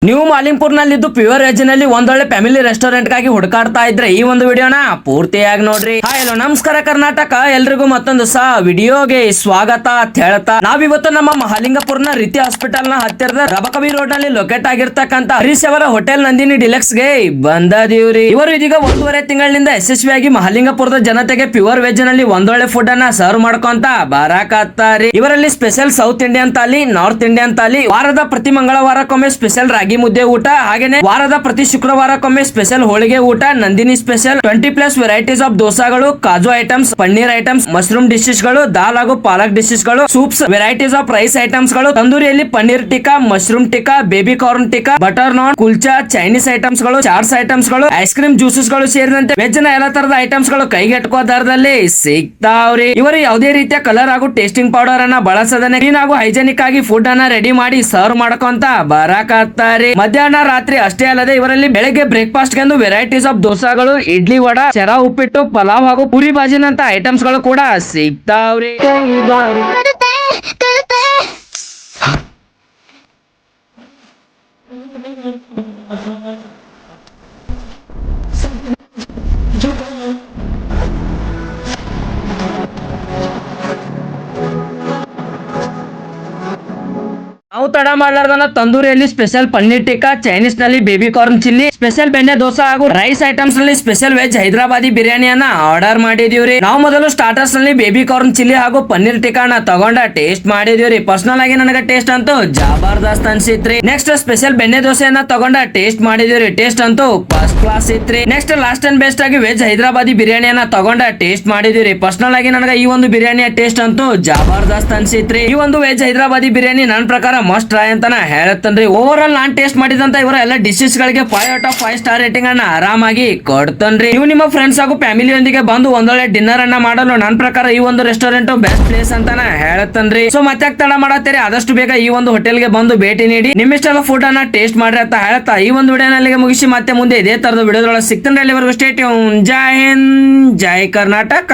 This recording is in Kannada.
ನೀವು ಮಾಲಿಂಪುರ್ನಲ್ಲಿದ್ದು ಪ್ಯೂರ್ ವೆಜ್ ನಲ್ಲಿ ಒಂದೊಳ್ಳೆ ಫ್ಯಾಮಿಲಿ ರೆಸ್ಟೋರೆಂಟ್ ಗಾಗಿ ಹುಡುಕಾಡ್ತಾ ಇದ್ರೆ ಈ ಒಂದು ವಿಡಿಯೋನ ಪೂರ್ತಿಯಾಗಿ ನೋಡ್ರಿ. ಹಾಯ್ ಹಲೋ ನಮಸ್ಕಾರ ಕರ್ನಾಟಕ, ಎಲ್ರಿಗೂ ಮತ್ತೊಂದು ವಿಡಿಯೋಗೆ ಸ್ವಾಗತ ಅಂತ ಹೇಳ್ತಾ ನಾವಿವತ್ತು ನಮ್ಮ ಮಹಾಲಿಂಗಪುರ್ನ ರೀತಿ ಹಾಸ್ಪಿಟಲ್ ನ ಹತ್ತಿರದ ರಬಕವಿ ರೋಡ್ ನಲ್ಲಿ ಲೊಕೇಟ್ ಆಗಿರ್ತಕ್ಕಂತ ಹರೀಶ್ ಅವರ ಹೋಟೆಲ್ ನಂದಿನಿ ಡಿಲೆಕ್ಸ್ ಗೆ ಬಂದದೀವ್ರಿ. ಇವರು ಇದೀಗ 1.5 ತಿಂಗಳಿಂದ ಯಶಸ್ವಿಯಾಗಿ ಮಹಾಲಿಂಗಪುರದ ಜನತೆಗೆ ಪ್ಯೂರ್ ವೆಜ್ ನಲ್ಲಿ ಒಂದೊಳ್ಳೆ ಫುಡ್ ಅನ್ನ ಸರ್ವ್ ಮಾಡ್ಕೊಂತ ಬರಾಕತ್ತಾರಿ. ಇವರಲ್ಲಿ special South Indian thali, North Indian thali, ವಾರದ ಪ್ರತಿ ಮಂಗಳವಾರಕ್ಕೊಮ್ಮೆ ಸ್ಪೆಷಲ್ ರಾಗಿ ಮುದ್ದೆ ಊಟ, ಹಾಗೇನೆ ವಾರದ ಪ್ರತಿ ಶುಕ್ರವಾರಕ್ಕೊಮ್ಮೆ ಸ್ಪೆಷಲ್ ಹೋಳಿಗೆ ಊಟ, ನಂದಿನಿ ಸ್ಪೆಷಲ್ 20+ ವೆರೈಟೀಸ್ ಆಫ್ ದೋಸಾಗಳು, ಕಾಜು items, paneer items, mushroom dishes ಗಳು, ದಾಲ್ ಹಾಗೂ ಪಾಲಕ್ ಡಿಶಸ್ ಗಳು, soups, varieties of rice items ಗಳು, ತಂದೂರಿಯಲ್ಲಿ paneer tikka, mushroom tikka, baby corn tikka, butter naan, kulcha, Chinese items ಗಳು, ಚಾಟ್ಸ್ ಐಟಮ್ಸ್ ಗಳು, ಐಸ್ ಕ್ರೀಮ್ ಜ್ಯೂಸಸ್ ಗಳು ಸೇರಿದಂತೆ ವೆಜ್ ನ ಎಲ್ಲಾ ತರದ ಐಟಮ್ಸ್ ಗಳು ಕೈಗೆಟುಕುವ ದರದಲ್ಲಿ ಸಿಗ್ತಾವ್ರಿ. ಇವರು ಯಾವುದೇ ರೀತಿಯ ಕಲರ್ ಹಾಗೂ ಟೇಸ್ಟಿಂಗ್ ಪೌಡರ್ ಅನ್ನ ಬಳಸದನೆ ಕ್ಲೀನ್ ಹಾಗೂ ಹೈಜೆನಿಕ್ ಆಗಿ ಫುಡ್ ಅನ್ನ ರೆಡಿ ಮಾಡಿ ಸರ್ವ್ ಮಾಡ್ಕೊಂತ ಬರಾಕತ್ತಾರೆ. ಮಧ್ಯಾಹ್ನ ರಾತ್ರಿ ಅಷ್ಟೇ ಅಲ್ಲದೆ ಇವರಲ್ಲಿ ಬೆಳಗ್ಗೆ ಬ್ರೇಕ್ಫಾಸ್ಟ್ ಗೆ ವೆರೈಟೀಸ್ ಆಫ್ ದೋಸಾಗಳು, ಇಡ್ಲಿ, ವಡಾ, ಚೆರಾ ಉಪ್ಪಿಟ್ಟು, ಪಲಾವ್ ಹಾಗೂ ಪುರಿ ಬಾಜಿನಂತ ಐಟಮ್ಸ್ ಗಳು ಕೂಡ ಸಿಗ್ತಾವ್ರಿ. ನಾವು ತಡ ಮಾಡ್ಲಾರ್ದನ ತಂದೂರಿಯಲ್ಲಿ ಸ್ಪೆಷಲ್ ಪನ್ನೀರ್ ಟಿಕ್ಕಾ, ಚೈನೀಸ್ ನಲ್ಲಿ ಬೇಬಿ ಕಾರ್ನ್ ಚಿಲ್ಲಿ, ಸ್ಪೆಷಲ್ ಬೆಣ್ಣೆ ದೋಸಾ ಹಾಗೂ ರೈಸ್ ಐಟಮ್ಸ್ ನಲ್ಲಿ ಸ್ಪೆಷಲ್ ವೆಜ್ ಹೈದರಾಬಾದಿ ಬಿರಿಯಾನಿಯನ್ನ ಆರ್ಡರ್ ಮಾಡಿದೀವ್ರಿ. ನಾವು ಮೊದಲು ಸ್ಟಾರ್ಟರ್ಸ್ ನಲ್ಲಿ ಬೇಬಿ ಕಾರ್ನ್ ಚಿಲ್ಲಿ ಹಾಗೂ ಪನ್ನೀರ್ ಟಿಕ್ಕಾನ ತಗೊಂಡ ಟೇಸ್ಟ್ ಮಾಡಿದೀವ್ರಿ. ಪರ್ಸನಲ್ ಆಗಿ ನನಗೆ ಟೇಸ್ಟ್ ಅಂತೂ ಜಬರ್ದಸ್ತ್ ಅನ್ಸಿತ್ರಿ. ನೆಕ್ಸ್ಟ್ ಸ್ಪೆಷಲ್ ಬೆಣ್ಣೆ ದೋಸೆಯನ್ನ ತಗೊಂಡ ಟೇಸ್ಟ್ ಮಾಡಿದೀವ್ರಿ. ಟೇಸ್ಟ್ ಅಂತೂ ಫಸ್ಟ್ ಕ್ಲಾಸ್ ಇತ್ರಿ. ನೆಕ್ಸ್ಟ್ ಲಾಸ್ಟ್ ಅಂಡ್ ಬೆಸ್ಟ್ ಆಗಿ ವೆಜ್ ಹೈದರಾಬಾದಿ ಬಿರಿಯಾನಿಯನ್ನ ತಗೊಂಡ ಟೇಸ್ಟ್ ಮಾಡಿದೀವ್ರಿ. ಪರ್ಸನಲ್ ಆಗಿ ನನಗೆ ಈ ಒಂದು ಬಿರಿಯಾನಿಯ ಟೇಸ್ಟ್ ಅಂತೂ ಜಬರ್ದಸ್ತ್ ಅನ್ಸಿತ್ರಿ. ಈ ಒಂದು ವೆಜ್ ಹೈದರಾಬಾದಿ ಬಿರಿಯಾನಿ ನನ್ನ ಪ್ರಕಾರ ಮಸ್ಟ್ ಟ್ರೈ ಅಂತಾನ ಹೇಳತ್ತನ್ರಿ. ಓವರ್ ಆಲ್ ನಾನ್ ಟೇಸ್ಟ್ ಮಾಡಿದಂತ ಇವರ ಎಲ್ಲ ಡಿಶಸ್ ಗಳಿಗೆ 5/5 ಸ್ಟಾರ್ ರೇಟಿಂಗ್ ಅನ್ನ ಆರಾಮಾಗಿ ಕೊಡ್ತನ್ರಿ. ನೀವು ನಿಮ್ಮ ಫ್ರೆಂಡ್ಸ್ ಹಾಗೂ ಫ್ಯಾಮಿಲಿ ಯೊಂದಿಗೆ ಬಂದು ಒಂದೊಳ್ಳೆ ಡಿನ್ನರ್ ಅನ್ನ ಮಾಡಲು ನನ್ನ ಪ್ರಕಾರ ಈ ಒಂದು ರೆಸ್ಟೋರೆಂಟ್ ಬೆಸ್ಟ್ ಪ್ಲೇಸ್ ಅಂತಾನ ಹೇಳತ್ತನ್ರಿ. ಸೊ ಮತ್ತೆ ತಡ ಮಾಡತ್ತೀರಿ, ಆದಷ್ಟು ಬೇಗ ಈ ಒಂದು ಹೋಟೆಲ್ ಗೆ ಬಂದು ಭೇಟಿ ನೀಡಿ ನಿಮ್ಮಿಷ್ಟೆಲ್ಲ ಫುಡ್ ಅನ್ನ ಟೇಸ್ಟ್ ಮಾಡ್ರಿ ಅಂತ ಹೇಳ್ತಾ ಈ ಒಂದು ವಿಡಿಯೋನಲ್ಲಿಗೆ ಮುಗಿಸಿ ಮತ್ತೆ ಮುಂದೆ ಇದೇ ತರದ ವಿಡಿಯೋದೊಳಗೆ ಸಿಗ್ತಾನೆ. ಅಲ್ಲಿವರೆಗೂ ಸ್ಟೇ ಟ್ಯೂನ್. ಜೈ ಹಿಂದ್, ಜೈ ಕರ್ನಾಟಕ.